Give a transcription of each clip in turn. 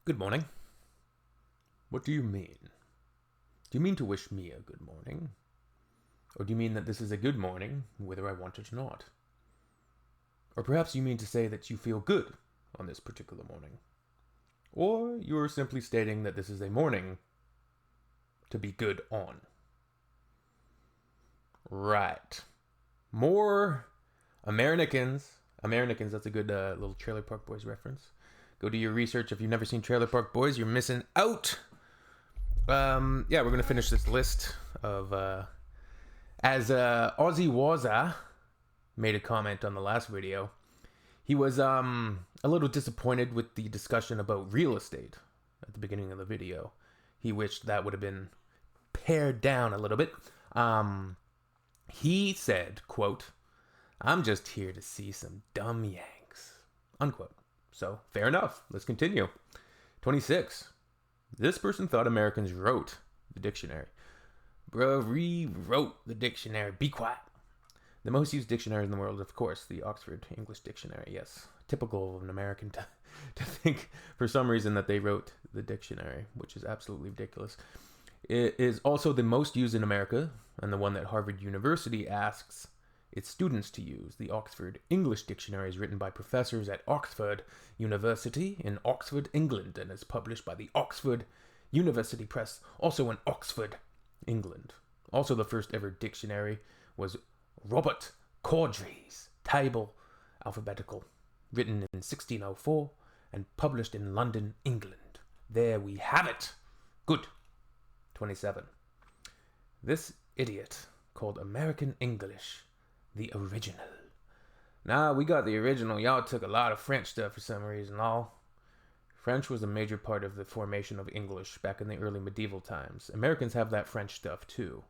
Good morning. What do you mean? Do you mean to wish me a good morning? Or do you mean that this is a good morning, whether I want it or not? Or perhaps you mean to say that you feel good on this particular morning? Or you're simply stating that this is a morning to be good on? Right. More Americans. Americans, that's a good little Trailer Park Boys reference. Go do your research. If you've never seen Trailer Park Boys, you're missing out. We're going to finish this list of... as Ozzy Waza made a comment on the last video, he was a little disappointed with the discussion about real estate at the beginning of the video. He wished that would have been pared down a little bit. He said, quote, "I'm just here to see some dumb Yanks," unquote. So, fair enough. Let's continue. 26. This person thought Americans wrote the dictionary. Bro, rewrote the dictionary. Be quiet. The most used dictionary in the world, of course, the Oxford English Dictionary. Yes, typical of an American to think for some reason that they wrote the dictionary, which is absolutely ridiculous. It is also the most used in America, and the one that Harvard University asks its students to use. The Oxford English Dictionary is written by professors at Oxford University in Oxford, England, and is published by the Oxford University Press, also in Oxford, England. Also, the first ever dictionary was Robert Cordry's Table Alphabetical, written in 1604 and published in London, England. There we have it. Good. 27. This idiot called American English the original. Nah, we got the original. Y'all took a lot of French stuff for some reason. French was a major part of the formation of English back in the early medieval times. Americans have that French stuff too.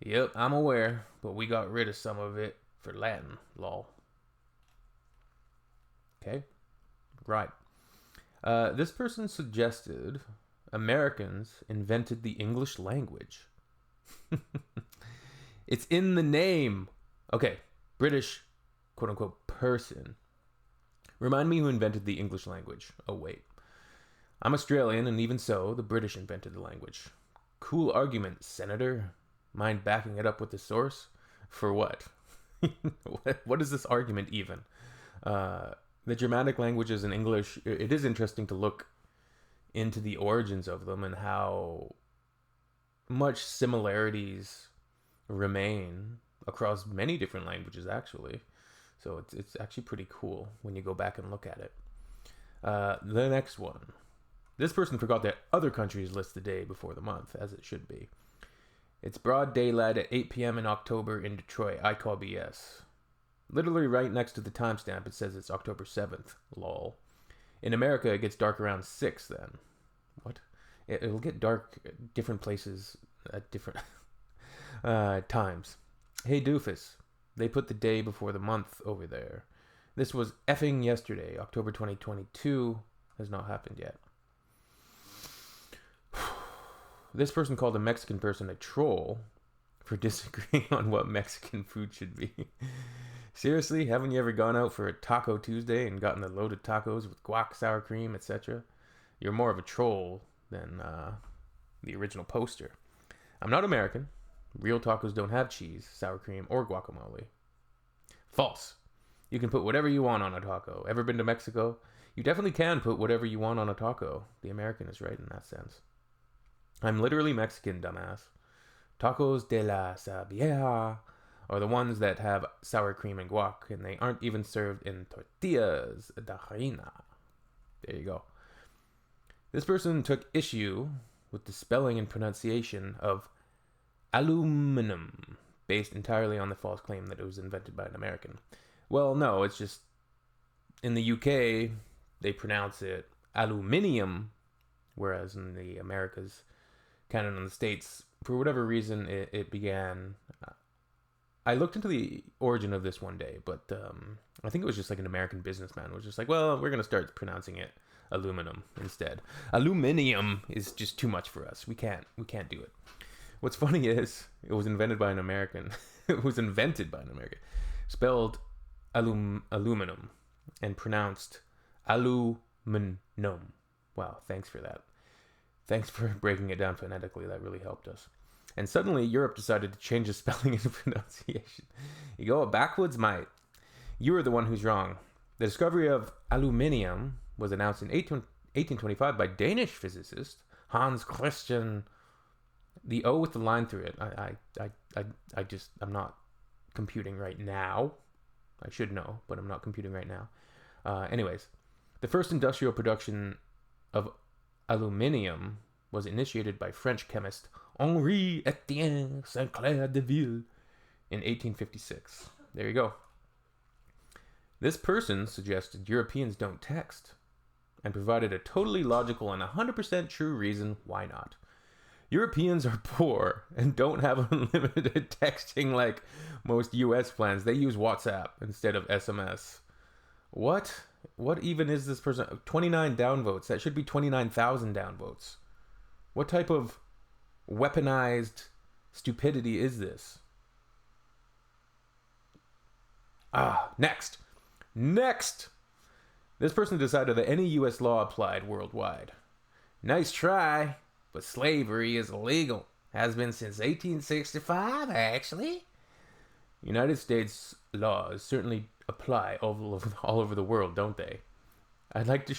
Yep, I'm aware, but we got rid of some of it for Latin, lol. Okay, right. This person suggested Americans invented the English language. It's in the name. Okay, British, quote-unquote, person. Remind me who invented the English language. Oh, wait. I'm Australian, and even so, the British invented the language. Cool argument, Senator. Mind backing it up with the source? For what? What is this argument even? The Germanic languages in English, it is interesting to look into the origins of them and how much similarities remain across many different languages, actually. So it's actually pretty cool when you go back and look at it. The next one. This person forgot that other countries list the day before the month, as it should be. It's broad daylight at 8 p.m. in October in Detroit. I call BS. Literally right next to the timestamp, it says it's October 7th. Lol. In America, it gets dark around 6 then. What? It'll get dark at different places at different times. Hey, doofus. They put the day before the month over there. This was effing yesterday. October 2022 has not happened yet. This person called a Mexican person a troll for disagreeing on what Mexican food should be. Seriously, haven't you ever gone out for a Taco Tuesday and gotten a load of tacos with guac, sour cream, etc.? You're more of a troll than the original poster. I'm not American. Real tacos don't have cheese, sour cream, or guacamole. False. You can put whatever you want on a taco. Ever been to Mexico? You definitely can put whatever you want on a taco. The American is right in that sense. I'm literally Mexican, dumbass. Tacos de la Sabieja are the ones that have sour cream and guac, and they aren't even served in tortillas de harina. There you go. This person took issue with the spelling and pronunciation of aluminum, based entirely on the false claim that it was invented by an American. Well, no, it's just in the UK they pronounce it aluminium, whereas in the Americas, Canada and the States, for whatever reason, it began. I looked into the origin of this one day, but I think it was just like an American businessman was just like, well, we're gonna start pronouncing it aluminum instead. Aluminium is just too much for us. We can't do it. What's funny is it was invented by an American. It was invented by an American. Spelled aluminum and pronounced aluminum. Wow, thanks for that. Thanks for breaking it down phonetically. That really helped us. And suddenly, Europe decided to change the spelling and pronunciation. You go backwards, mate. You are the one who's wrong. The discovery of aluminium was announced in 1825 by Danish physicist Hans Christian. The O with the line through it. I'm not computing right now. I should know, but I'm not computing right now. Anyways, the first industrial production of aluminium was initiated by French chemist Henri Etienne Saint-Clair de Ville in 1856. There you go. This person suggested Europeans don't text and provided a totally logical and 100% true reason why not. Europeans are poor and don't have unlimited texting like most US plans. They use WhatsApp instead of SMS. What? What even is this person? 29 downvotes. That should be 29,000 downvotes. What type of weaponized stupidity is this? Next. This person decided that any US law applied worldwide. Nice try, but slavery is illegal. Has been since 1865, actually. United States laws certainly apply all over the world, don't they? I'd like you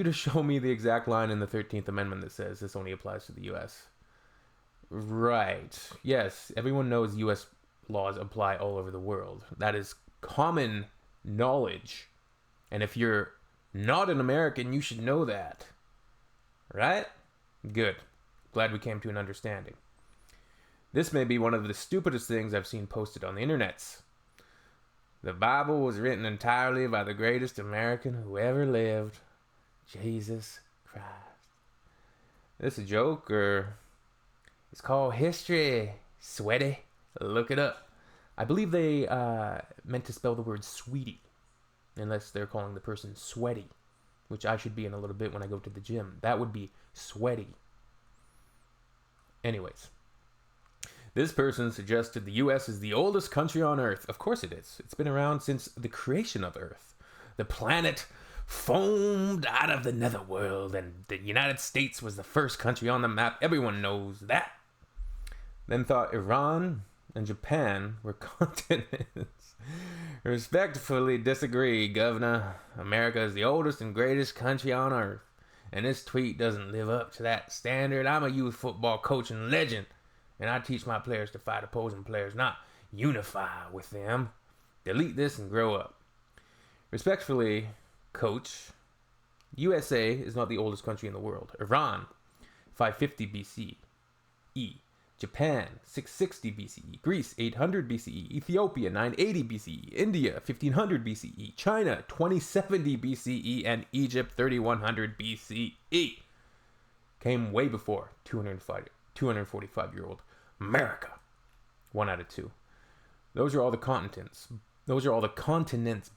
to show me the exact line in the 13th Amendment that says this only applies to the US. Right. Yes, everyone knows US laws apply all over the world. That is common knowledge. And if you're not an American, you should know that. Right? Good. Glad we came to an understanding. This may be one of the stupidest things I've seen posted on the internets. The Bible was written entirely by the greatest American who ever lived, Jesus Christ. Is this a joke or... It's called history, sweaty. Look it up. I believe they meant to spell the word sweetie, unless they're calling the person sweaty, which I should be in a little bit when I go to the gym. That would be sweaty. Anyways, this person suggested the U.S. is the oldest country on Earth. Of course it is. It's been around since the creation of Earth. The planet foamed out of the netherworld, and the United States was the first country on the map. Everyone knows that. Then thought Iran and Japan were continents. Respectfully disagree, Governor. America is the oldest and greatest country on Earth, and this tweet doesn't live up to that standard. I'm a youth football coach and legend, and I teach my players to fight opposing players, not unify with them. Delete this and grow up. Respectfully, Coach, USA is not the oldest country in the world. Iran, 550 BCE. Japan, 660 BCE. Greece, 800 BCE. Ethiopia, 980 BCE. India, 1500 BCE. China, 2070 BCE. And Egypt, 3100 BCE. Came way before 245-year-old America. 1 out of 2. Those are all the continents.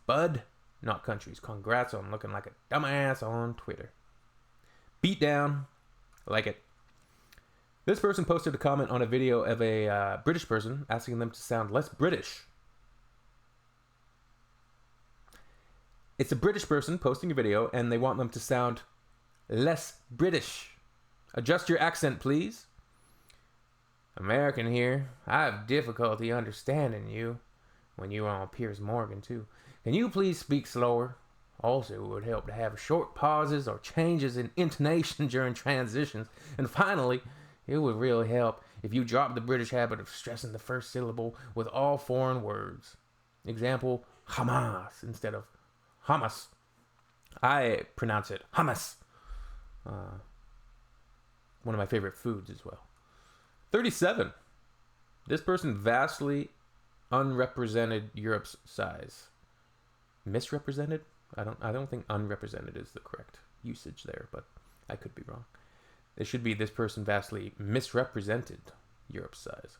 Bud. Not countries. Congrats on looking like a dumbass on Twitter. Beat down. Like it. This person posted a comment on a video of a British person asking them to sound less British. It's a British person posting a video and they want them to sound less British. Adjust your accent, please. American here. I have difficulty understanding you. When you were on Piers Morgan, too. Can you please speak slower? Also, it would help to have short pauses or changes in intonation during transitions. And finally, it would really help if you drop the British habit of stressing the first syllable with all foreign words. Example, Hamas instead of Hamas. I pronounce it Hamas. One of my favorite foods as well. 37. This person vastly unrepresented Europe's size. Misrepresented? I don't think unrepresented is the correct usage there, but I could be wrong. It should be this person vastly misrepresented Europe's size.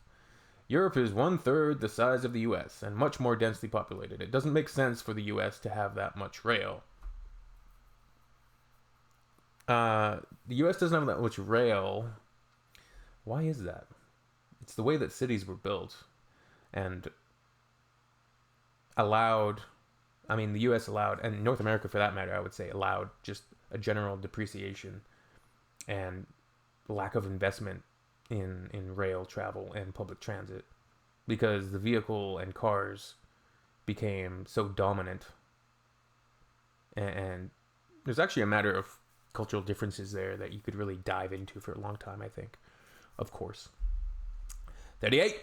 Europe is 1/3 the size of the US and much more densely populated. It doesn't make sense for the US to have that much rail. The US doesn't have that much rail. Why is that? It's the way that cities were built and allowed, the US allowed, and North America for that matter, I would say, allowed just a general depreciation and lack of investment in rail travel and public transit, because the vehicle and cars became so dominant. And there's actually a matter of cultural differences there that you could really dive into for a long time, I think. Of course. 38.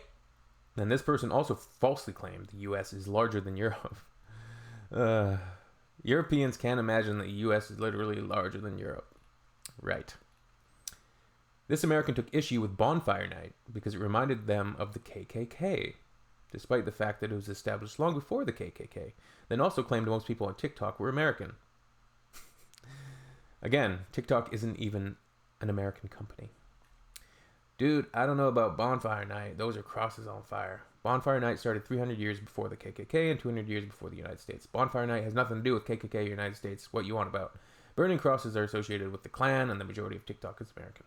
Then this person also falsely claimed the U.S. is larger than Europe. Europeans can't imagine that the U.S. is literally larger than Europe. Right. This American took issue with Bonfire Night because it reminded them of the KKK, despite the fact that it was established long before the KKK. Then also claimed most people on TikTok were American. Again, TikTok isn't even an American company. Dude, I don't know about Bonfire Night. Those are crosses on fire. Bonfire Night started 300 years before the KKK and 200 years before the United States. Bonfire Night has nothing to do with KKK or United States. What you want about? Burning crosses are associated with the Klan, and the majority of TikTok is American.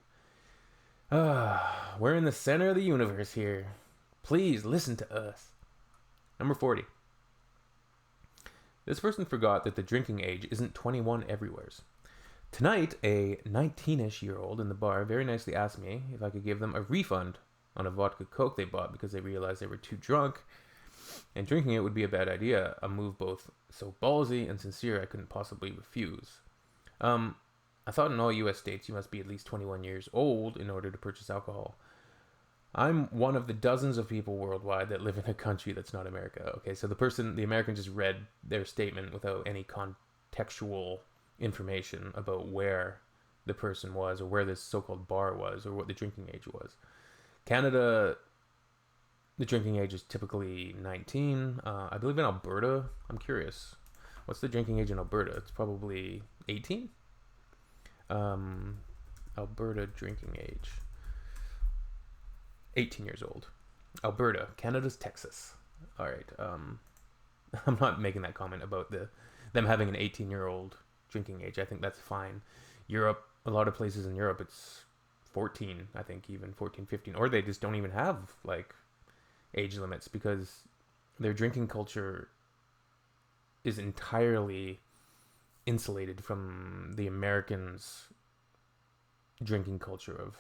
We're in the center of the universe here. Please listen to us. Number 40. This person forgot that the drinking age isn't 21 everywheres. Tonight, a 19-ish-year-old in the bar very nicely asked me if I could give them a refund on a vodka Coke they bought because they realized they were too drunk and drinking it would be a bad idea, a move both so ballsy and sincere I couldn't possibly refuse. I thought in all U.S. states you must be at least 21 years old in order to purchase alcohol. I'm one of the dozens of people worldwide that live in a country that's not America. Okay, so the American just read their statement without any contextual information about where the person was or where this so-called bar was or what the drinking age was. Canada, the drinking age is typically 19. I believe in Alberta, I'm curious. What's the drinking age in Alberta? It's probably 18? Alberta drinking age. 18 years old. Alberta. Canada's Texas. All right. I'm not making that comment about them having an 18-year-old drinking age. I think that's fine. Europe, a lot of places in Europe, it's 14, I think, even 14, 15. Or they just don't even have, like, age limits because their drinking culture is entirely insulated from the Americans' drinking culture of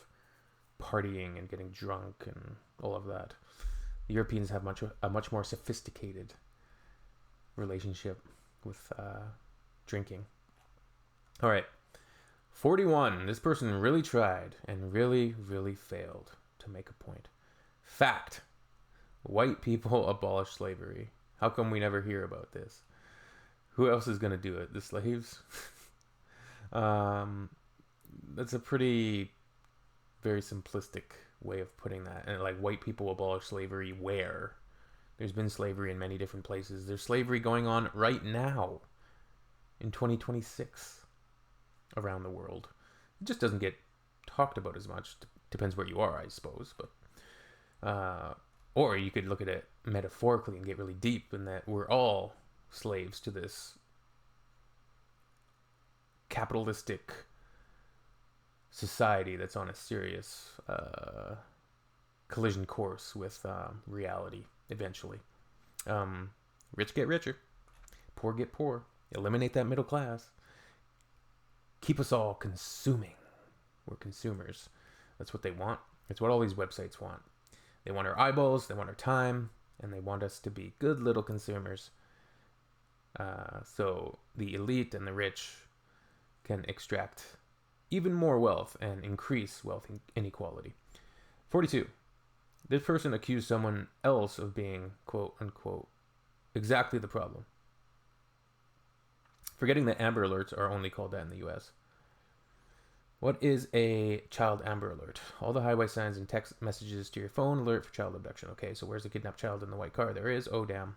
partying and getting drunk and all of that. The Europeans have a much more sophisticated relationship with drinking. All right. 41. This person really tried and really, really failed to make a point. Fact. White people abolished slavery. How come we never hear about this? Who else is going to do it? The slaves? That's a pretty very simplistic way of putting that. And like, white people abolished slavery where? There's been slavery in many different places. There's slavery going on right now in 2026 around the world. It just doesn't get talked about as much. Depends where you are, I suppose. But or you could look at it metaphorically and get really deep in that we're all slaves to this capitalistic society that's on a serious collision course with reality eventually. Rich get richer, poor get poor. Eliminate that middle class. Keep us all consuming. We're consumers. That's what they want. That's what all these websites want. They want our eyeballs, they want our time, and they want us to be good little consumers. So the elite and the rich can extract even more wealth and increase wealth inequality. 42. This person accused someone else of being, quote unquote, exactly the problem. Forgetting that Amber Alerts are only called that in the US. What is a child Amber Alert? All the highway signs and text messages to your phone alert for child abduction. Okay, so where's the kidnapped child in the white car? There is. Oh, damn.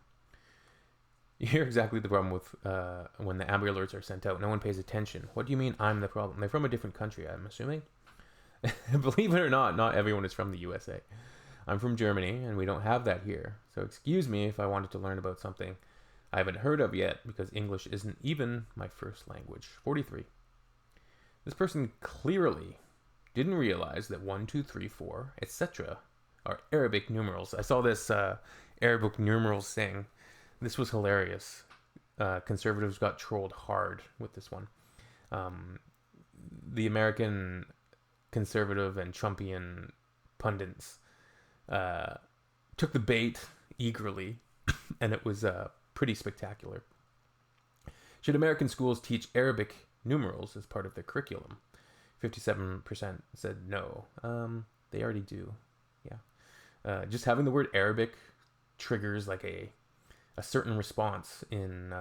You're exactly the problem with when the Amber Alerts are sent out. No one pays attention. What do you mean I'm the problem? They're from a different country, I'm assuming. Believe it or not everyone is from the USA. I'm from Germany, and we don't have that here. So excuse me if I wanted to learn about something I haven't heard of yet, because English isn't even my first language. 43. This person clearly didn't realize that 1, 2, 3, 4, etc. are Arabic numerals. I saw this Arabic numerals thing. This was hilarious. Conservatives got trolled hard with this one. The American conservative and Trumpian pundits took the bait eagerly, and it was pretty spectacular. Should American schools teach Arabic numerals as part of their curriculum? 57% said no. They already do. Yeah. Just having the word Arabic triggers like a certain response in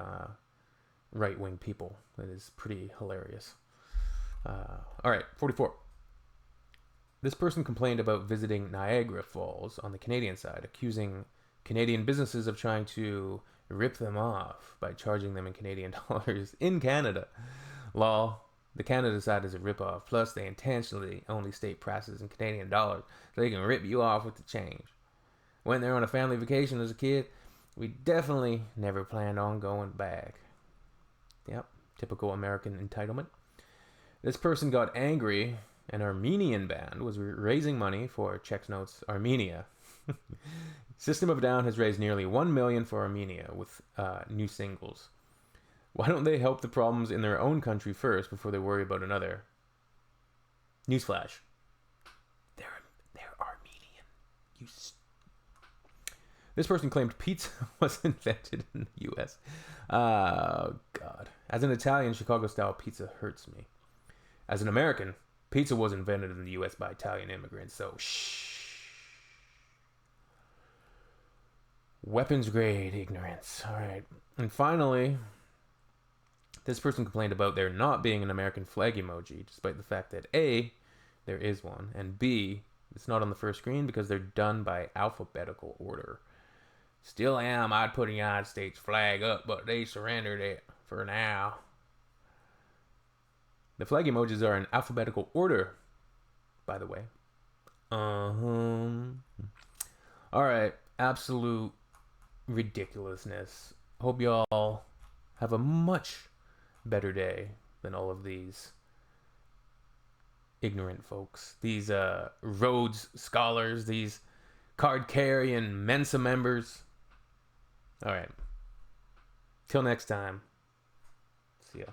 right-wing people. That is pretty hilarious. All right, 44. This person complained about visiting Niagara Falls on the Canadian side, accusing Canadian businesses of trying to rip them off by charging them in Canadian dollars in Canada. Lol. The Canada side is a rip-off. Plus, they intentionally only state prices in Canadian dollars so they can rip you off with the change. Went there on a family vacation as a kid. We definitely never planned on going back. Yep, typical American entitlement. This person got angry. An Armenian band was raising money for, checks notes, Armenia. System of a Down has raised nearly $1 million for Armenia with new singles. Why don't they help the problems in their own country first before they worry about another? Newsflash. They're Armenian. This person claimed pizza was invented in the U.S. Oh, God. As an Italian, Chicago-style pizza hurts me. As an American, pizza was invented in the U.S. by Italian immigrants, so shh. Weapons grade ignorance. All right. And finally, this person complained about there not being an American flag emoji, despite the fact that A, there is one, and B, it's not on the first screen because they're done by alphabetical order. Still I'd put a United States flag up, but they surrendered it for now. The flag emojis are in alphabetical order, by the way. All right. Absolute ridiculousness. Hope y'all have a much better day than all of these ignorant folks. These Rhodes scholars, these card-carrying Mensa members. All right. Till next time. See ya.